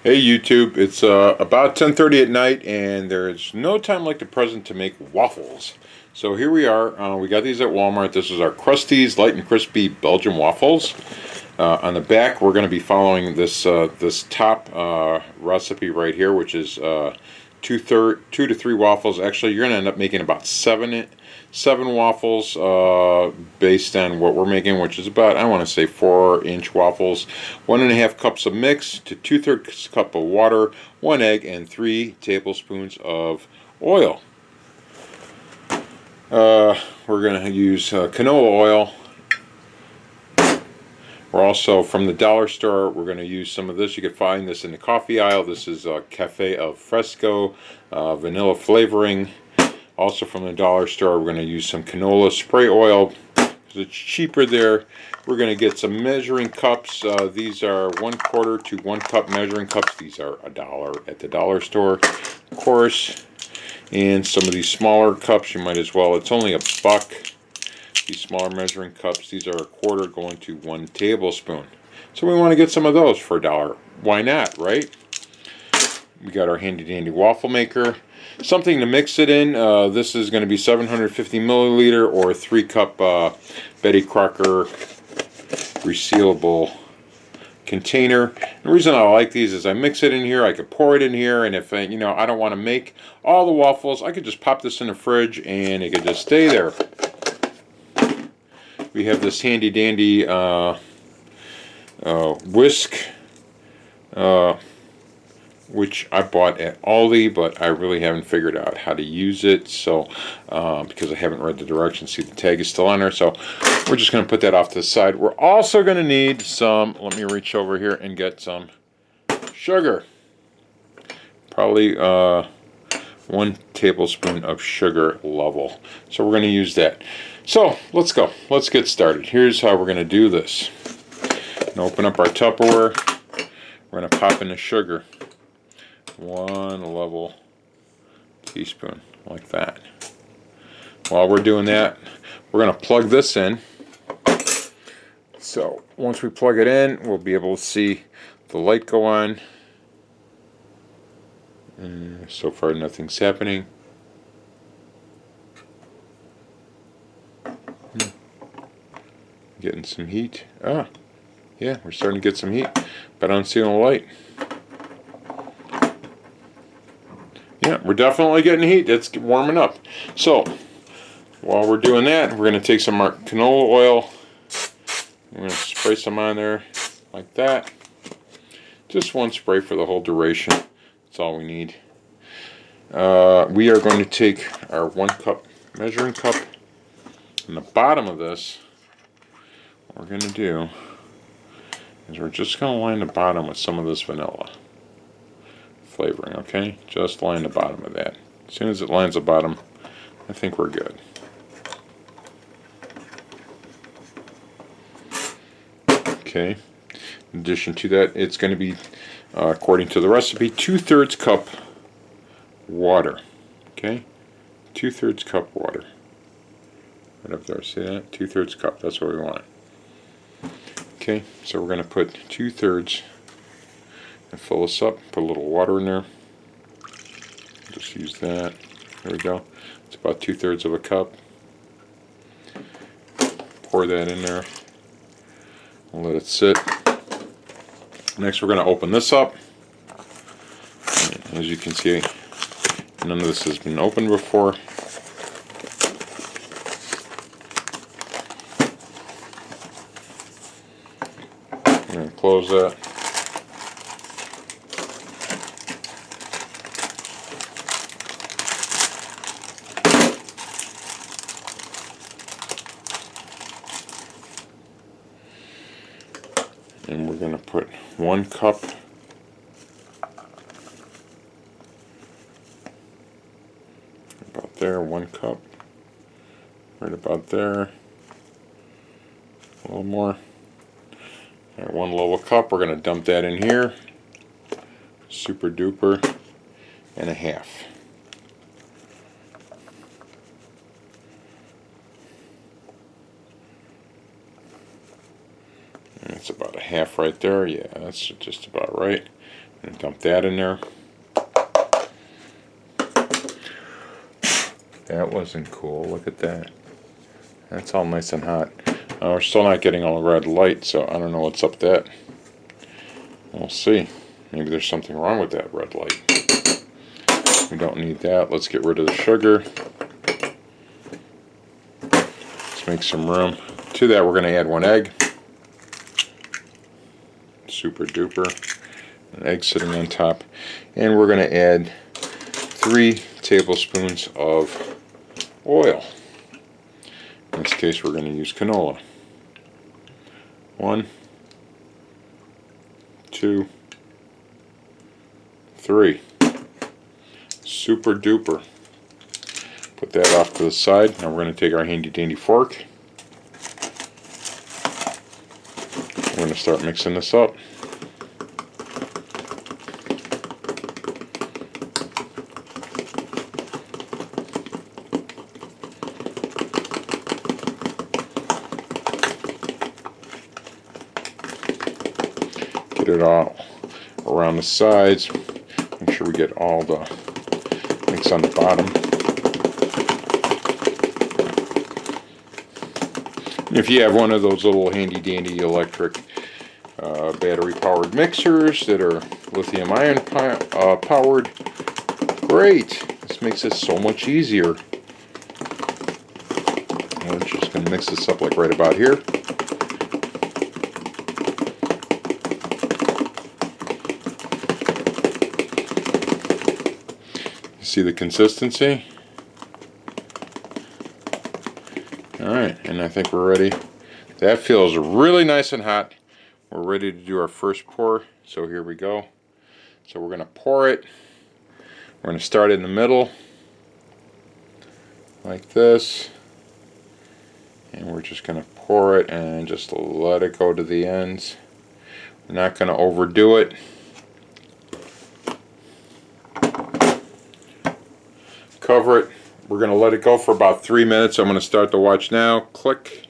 Hey YouTube, it's about 10:30 at night, and there's no time like the present to make waffles. So here we are. We got these at Walmart. This is our Krusteaz Light and Crispy Belgian waffles. On the back, we're going to be following this top recipe right here, which is two to three waffles. Actually, you're going to end up making about seven waffles based on what we're making, which is about, I want to say, 4-inch waffles. 1.5 cups of mix to 2/3 cup of water, 1 egg, and 3 tablespoons of oil. We're going to use canola oil. We're also, from the dollar store, we're going to use some of this. You can find this in the coffee aisle. This is Cafe al Fresco vanilla flavoring. Also from the dollar store, we're going to use some canola spray oil because it's cheaper there. We're going to get some measuring cups. These are 1/4 to 1 cup measuring cups. These are $1 at the dollar store, of course. And some of these smaller cups, you might as well. It's only $1. These smaller measuring cups, these are 1/4 going to 1 tablespoon. So we want to get some of those for $1. Why not, right? We got our handy dandy waffle maker. Something to mix it in. This is going to be 750 milliliter or 3 cup Betty Crocker resealable container. The reason I like these is I mix it in here, I could pour it in here, and if I don't want to make all the waffles, I could just pop this in the fridge and it could just stay there. We have this handy dandy whisk, which I bought at Aldi, but I really haven't figured out how to use it. So because I haven't read the directions, see the tag is still on there. So we're just going to put that off to the side. We're also going to need some. Let me reach over here and get some sugar. Probably 1 tablespoon of sugar level. So we're going to use that. So let's go. Let's get started. Here's how we're going to do this. Open up our Tupperware. We're going to pop in the sugar. 1 level teaspoon, like that. While we're doing that, we're going to plug this in. So once we plug it in, we'll be able to see the light go on. So far, nothing's happening. Getting some heat. Yeah, we're starting to get some heat, but I don't see no light. Yeah, we're definitely getting heat. It's warming up. So while we're doing that, we're going to take some canola oil. We're going to spray some on there like that. Just 1 spray for the whole duration. That's all we need. We are going to take our 1 cup measuring cup. On the bottom of this, what we're going to do is we're just going to line the bottom with some of this vanilla flavoring, okay? Just line the bottom of that. As soon as it lines the bottom, I think we're good. Okay. In addition to that, it's going to be, according to the recipe, 2/3 cup water. Okay? 2/3 cup water. Right up there, see that? 2/3 cup, that's what we want. Okay, so we're going to put 2/3 and fill this up. Put a little water in there. Just use that. There we go. It's about 2/3 of a cup. Pour that in there. And let it sit. Next, we're going to open this up. As you can see, none of this has been opened before. I'm going to close that. And we're going to put 1 cup about there, 1 cup right about there, a little more. All right, 1 level cup, we're going to dump that in here, super duper, and 1/2. That's about a half right there. Yeah, that's just about right. And dump that in there. That wasn't cool. Look at that. That's all nice and hot. We're still not getting all the red light, so I don't know what's up with that. We'll see. Maybe there's something wrong with that red light. We don't need that. Let's get rid of the sugar. Let's make some room. To that, we're going to add 1 egg. Super duper. An egg sitting on top. And we're going to add 3 tablespoons of oil. In this case, we're going to use canola. 1, 2, 3. Super duper. Put that off to the side. Now we're going to take our handy dandy fork. We're going to start mixing this up. Get it all around the sides. Make sure we get all the mix on the bottom. If you have one of those little handy dandy electric battery powered mixers that are lithium ion powered, great. This makes it so much easier. We're just going to mix this up like right about here. See the consistency? Alright, and I think we're ready. That feels really nice and hot. We're ready to do our first pour. So here we go. So we're going to pour it. We're going to start in the middle, like this. And we're just going to pour it and just let it go to the ends. We're not going to overdo it. Cover it. We're going to let it go for about 3 minutes. I'm going to start the watch now. Click.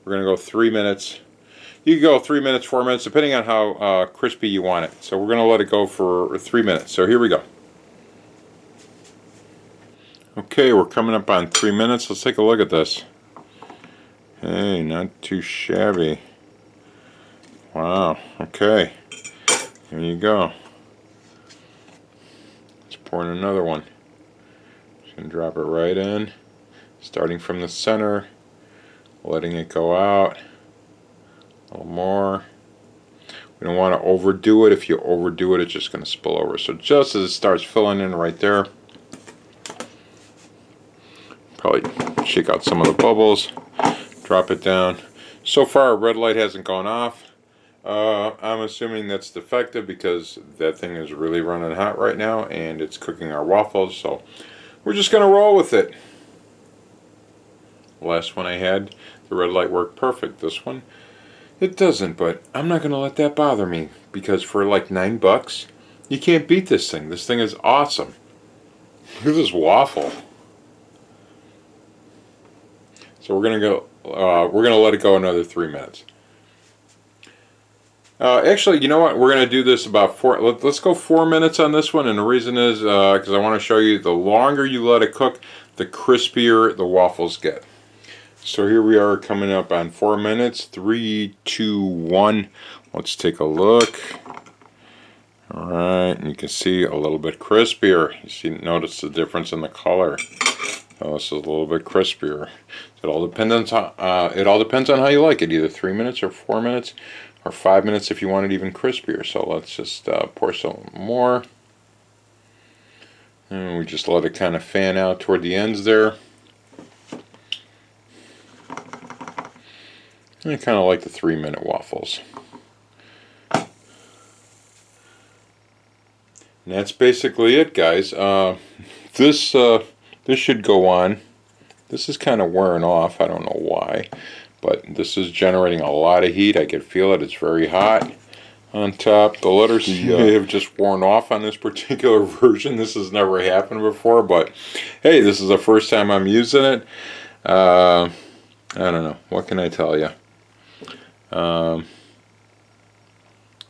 We're going to go 3 minutes. You can go 3 minutes, 4 minutes, depending on how crispy you want it. So we're going to let it go for 3 minutes. So here we go. Okay, we're coming up on 3 minutes. Let's take a look at this. Hey, not too shabby. Wow. Okay. Here you go. Let's pour in another one. And drop it right in, starting from the center, letting it go out a little more. We don't want to overdo it. If you overdo it, it's just going to spill over. So just as it starts filling in right there, probably shake out some of the bubbles, drop it down. So far our red light hasn't gone off. I'm assuming that's defective because that thing is really running hot right now and it's cooking our waffles. So we're just going to roll with it. Last one I had, the red light worked perfect. This one, it doesn't, but I'm not going to let that bother me because for like $9, you can't beat this thing. This thing is awesome. Look at this waffle. So we're going to go. We're going to let it go another 3 minutes. Actually, you know what? We're going to do this about 4. Let's go 4 minutes on this one, and the reason is because I want to show you the longer you let it cook, the crispier the waffles get. So here we are coming up on 4 minutes. 3, 2, 1. Let's take a look. All right, and you can see a little bit crispier. You see, notice the difference in the color. Oh, this is a little bit crispier. It all depends on how you like it. Either 3 minutes or 4 minutes. Or 5 minutes if you want it even crispier. So let's just pour some more. And we just let it kind of fan out toward the ends there. I kind of like the 3-minute waffles. And that's basically it, guys. This should go on. This is kind of wearing off. I don't know why. But this is generating a lot of heat. I can feel it. It's very hot on top. The letters may have just worn off on this particular version. This has never happened before. But hey, this is the first time I'm using it. I don't know. What can I tell you?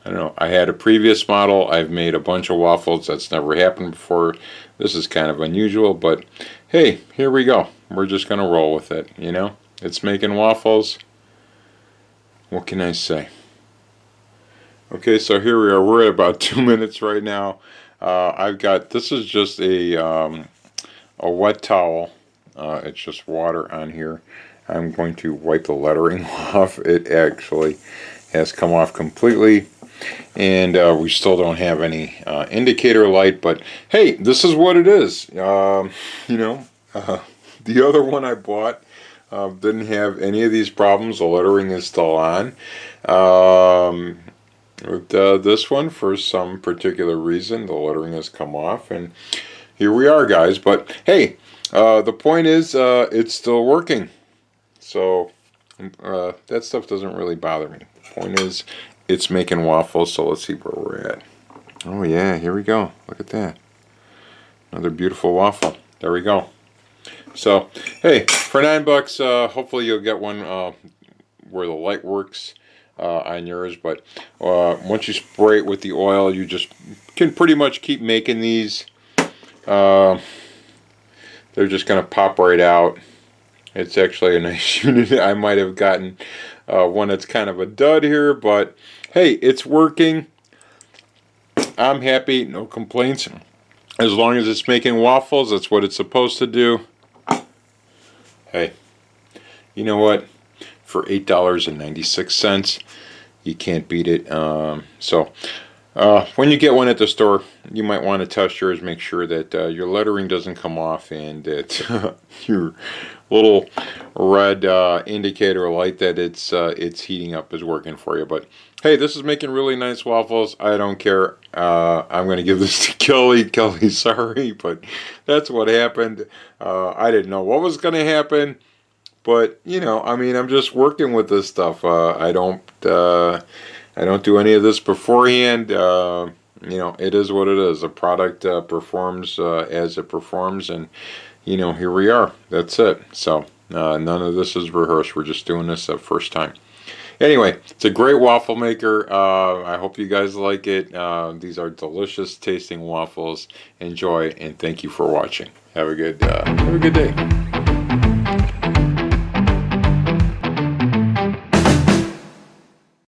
I don't know. I had a previous model. I've made a bunch of waffles. That's never happened before. This is kind of unusual, but hey, here we go. We're just going to roll with it, you know? It's making waffles. What can I say? Okay, so here we are. We're at about 2 minutes right now. I've got, this is just a wet towel. It's just water on here. I'm going to wipe the lettering off. It actually has come off completely. And we still don't have any indicator light, but hey, this is what it is. You know, the other one I bought didn't have any of these problems. The lettering is still on. With this one, for some particular reason, the lettering has come off, and here we are, guys. But hey, the point is, it's still working. So that stuff doesn't really bother me. The point is, it's making waffles, so let's see where we're at. Oh yeah, here we go. Look at that. Another beautiful waffle. There we go. So, hey, for $9, hopefully you'll get one where the light works on yours. But once you spray it with the oil, you just can pretty much keep making these. They're just going to pop right out. It's actually a nice unit. I might have gotten one that's kind of a dud here, but hey, it's working. I'm happy, no complaints. As long as it's making waffles, that's what it's supposed to do. Hey, you know what? For $8.96, you can't beat it. When you get one at the store, you might want to test yours, make sure that your lettering doesn't come off and that your little red indicator light that it's heating up is working for you. But hey, this is making really nice waffles. I don't care. I'm going to give this to Kelly. Kelly, sorry, but that's what happened. I didn't know what was going to happen. But, you know, I mean, I'm just working with this stuff. I don't do any of this beforehand. You know, it is what it is. The product performs as it performs, and you know, here we are. That's it. So none of this is rehearsed. We're just doing this the first time. Anyway, it's a great waffle maker. I hope you guys like it. These are delicious tasting waffles. Enjoy, and thank you for watching. Have a good day.